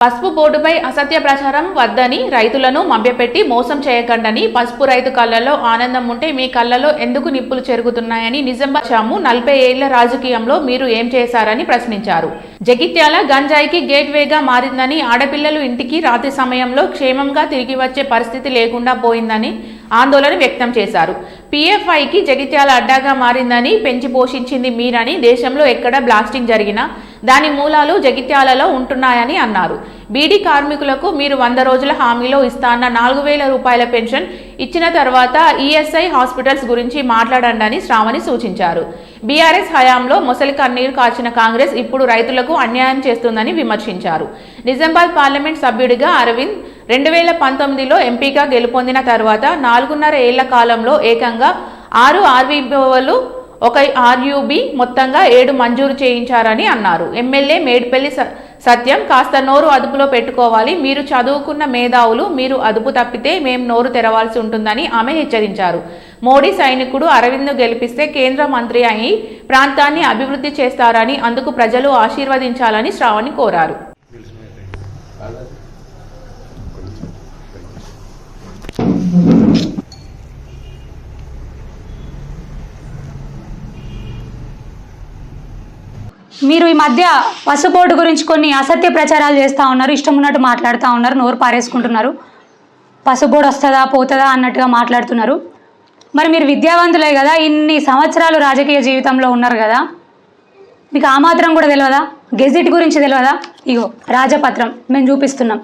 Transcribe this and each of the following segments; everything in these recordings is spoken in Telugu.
పసుపు బోర్డుపై అసత్య ప్రచారం వద్దని, రైతులను మభ్యపెట్టి మోసం చేయకండని, పసుపు రైతు కళ్ళలో ఆనందం ఉంటే మీ కళ్ళలో ఎందుకు నిప్పులు చెరుగుతున్నాయని నిజామాబాద్ 40 ఏళ్ల రాజకీయంలో మీరు ఏం చేశారని ప్రశ్నించారు. జగిత్యాల గంజాయికి గేట్ వేగా మారిందని, ఆడపిల్లలు ఇంటికి రాత్రి సమయంలో క్షేమంగా తిరిగి వచ్చే పరిస్థితి లేకుండా పోయిందని ఆందోళన వ్యక్తం చేశారు. PFIకి జగిత్యాల అడ్డాగా మారిందని, పెంచి పోషించింది మీరని, దేశంలో ఎక్కడ బ్లాస్టింగ్ జరిగినా దాని మూలాలు జగిత్యాలలో ఉంటున్నాయని అన్నారు. బీడీ కార్మికులకు మీరు 100 రోజుల హామీలో ఇస్తాన్న 4000 రూపాయల పెన్షన్ ఇచ్చిన తర్వాత ESI హాస్పిటల్స్ గురించి మాట్లాడండి శ్రావణి సూచించారు. బీఆర్ఎస్ హయాంలో మొసలి కన్నీరు కాచిన కాంగ్రెస్ ఇప్పుడు రైతులకు అన్యాయం చేస్తుందని విమర్శించారు. నిజామాబాద్ పార్లమెంట్ సభ్యుడిగా అరవింద్ 2019లో ఎంపీగా గెలుపొందిన తర్వాత 4.5 ఏళ్ల కాలంలో ఏకంగా 6 RVOలు, 1 RUB మొత్తంగా 7 మంజూరు చేయించారని అన్నారు. ఎమ్మెల్యే మేడ్పల్లి సత్యం కాస్త నోరు అదుపులో పెట్టుకోవాలి, మీరు చదువుకున్న మేధావులు, మీరు అదుపు తప్పితే మేం నోరు తెరవాల్సి ఉంటుందని ఆమె హెచ్చరించారు. మోడీ సైనికుడు అరవింద్ను గెలిపిస్తే కేంద్ర మంత్రి అయి ప్రాంతాన్ని అభివృద్ధి చేస్తారని, అందుకు ప్రజలు ఆశీర్వదించాలని శ్రావణి కోరారు. మీరు ఈ మధ్య పసుపు బోర్డు గురించి కొన్ని అసత్య ప్రచారాలు చేస్తూ ఉన్నారు, ఇష్టం ఉన్నట్టు మాట్లాడుతూ ఉన్నారు, నోరు పారేసుకుంటున్నారు. పసుపు బోర్డు వస్తుందా పోతుందా అన్నట్టుగా మాట్లాడుతున్నారు. మరి మీరు విద్యావంతులే కదా, ఇన్ని సంవత్సరాలు రాజకీయ జీవితంలో ఉన్నారు కదా, మీకు ఆ మాత్రం కూడా తెలియదా? గెజిట్ గురించి తెలియదా? ఇగో రాజపత్రం మేము చూపిస్తున్నాం.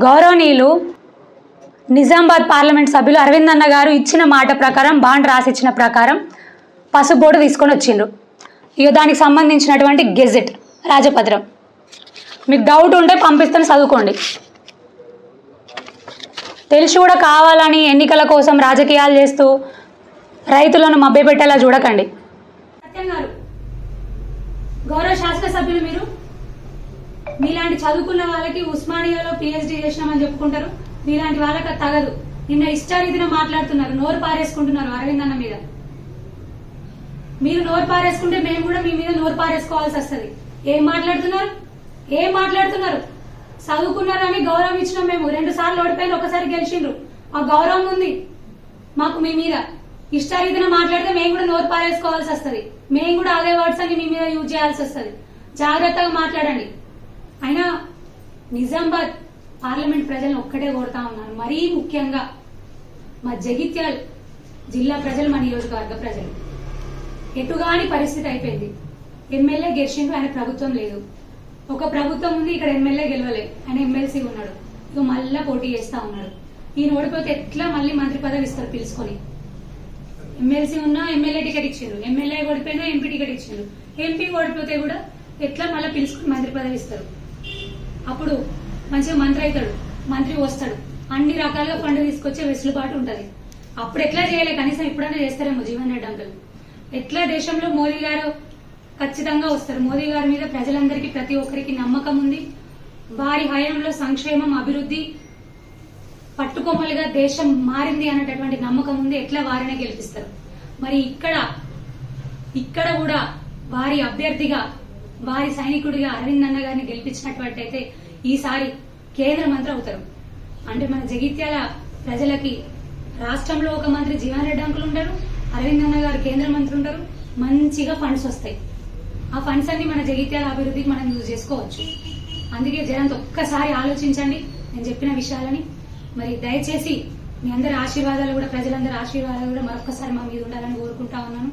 గౌరవనీయులు నిజామాబాద్ పార్లమెంట్ సభ్యులు అరవింద్ అన్న గారు ఇచ్చిన మాట ప్రకారం, బాండ్ రాసిచ్చిన ప్రకారం పసుపు బోర్డు తీసుకొని వచ్చిండ్రు. ఇక దానికి సంబంధించినటువంటి గెజెట్ రాజపత్రం మీకు డౌట్ ఉంటే పంపిస్తాను, చదువుకోండి. తెలిసి కూడా కావాలని ఎన్నికల కోసం రాజకీయాలు చేస్తూ రైతులను మభ్యపెట్టేలా చూడకండి. సత్యం గారు, గౌరవ శాసనసభ్యులు, మీరు మీలాంటి చదువుకున్న వాళ్ళకి ఉస్మానియాలో PhD చేసినామని చెప్పుకుంటారు, మీలాంటి వాళ్ళకి అది తగదు. నిన్న ఇష్టారీతిన మాట్లాడుతున్నారు, నోరు పారేసుకుంటున్నారు అరవింద్ అన్న మీద. మీరు నోరు పారేసుకుంటే మేము కూడా మీ మీద నోరు పారేసుకోవాల్సి వస్తుంది. ఏం మాట్లాడుతున్నారు? చదువుకున్నారు అని గౌరవం ఇచ్చినాం మేము. 2 సార్లు ఓడిపోయిన, ఒకసారి గెలిచిండ్రు. ఆ గౌరవం ఉంది మాకు మీ మీద. ఇష్టారీతిన మాట్లాడితే మేము కూడా నోరు పారేసుకోవాల్సి వస్తుంది. మేము కూడా అదే వర్డ్స్ అని మీ మీద యూజ్ చేయాల్సి వస్తుంది. జాగ్రత్తగా మాట్లాడండి. అయినా నిజామాబాద్ పార్లమెంట్ ప్రజలను ఒక్కటే కోరుతా ఉన్నాను, మరీ ముఖ్యంగా మా జగిత్యాల జిల్లా ప్రజలు, మా నియోజకవర్గ ప్రజలు. ఎటుగాని పరిస్థితి అయిపోయింది. ఎమ్మెల్యే గెలిచిండు, ఆయన ప్రభుత్వం లేదు. ఒక ప్రభుత్వం ఉంది, ఇక్కడ ఎమ్మెల్యే గెలవలే, ఆయన ఎమ్మెల్సీ ఉన్నాడు. ఇక మళ్ళా పోటీ చేస్తా ఉన్నాడు. ఈయన ఓడిపోతే ఎట్లా మళ్ళీ మంత్రి పదవి ఇస్తారు పిలుచుకొని? ఎమ్మెల్సీ ఉన్నా ఎమ్మెల్యే టికెట్ ఇచ్చిండ్రు, ఎమ్మెల్యే ఓడిపోయినా ఎంపీ టికెట్ ఇచ్చిండ్రు, ఎంపీ ఓడిపోతే కూడా ఎట్లా మళ్ళీ పిలుచుకుని మంత్రి పదవి ఇస్తారు? అప్పుడు మంచిగా మంత్రి అవుతాడు, మంత్రి వస్తాడు, అన్ని రకాలుగా ఫండ్ తీసుకొచ్చే వెసులుబాటు ఉంటది. అప్పుడు ఎట్లా చేయలే, కనీసం ఇప్పుడైనా చేస్తారేమో జీవన్ రెడ్డి అంకుల్. ఎట్లా దేశంలో మోదీ గారు ఖచ్చితంగా వస్తారు. మోదీ గారి మీద ప్రజలందరికీ, ప్రతి ఒక్కరికి నమ్మకం ఉంది. వారి హయాంలో సంక్షేమం, అభివృద్ధి పట్టుకొమ్మలుగా దేశం మారింది అనేటటువంటి నమ్మకం ఉంది. ఎట్లా వారినే గెలిపిస్తారు? మరి ఇక్కడ కూడా వారి అభ్యర్థిగా, వారి సైనికుడిగా అరవింద్ అన్న గారిని గెలిపించినట్లయితే ఈసారి కేంద్ర మంత్రి అవుతారు. అంటే మన జగిత్యాల ప్రజలకి రాష్ట్రంలో ఒక మంత్రి జీవన్ రెడ్డి అంకులు ఉంటారు, అరవింద్ అన్న గారు కేంద్ర మంత్రి ఉంటారు, మంచిగా ఫండ్స్ వస్తాయి. ఆ ఫండ్స్ అన్ని మన జగిత్యాల అభివృద్ధికి మనం యూజ్ చేసుకోవచ్చు. అందుకే జనంతో ఒక్కసారి ఆలోచించండి నేను చెప్పిన విషయాలని. మరి దయచేసి మీ అందరి ఆశీర్వాదాలు కూడా, ప్రజలందరి ఆశీర్వాదాలు కూడా మరొక్కసారి మా మీద ఉండాలని కోరుకుంటా ఉన్నాను.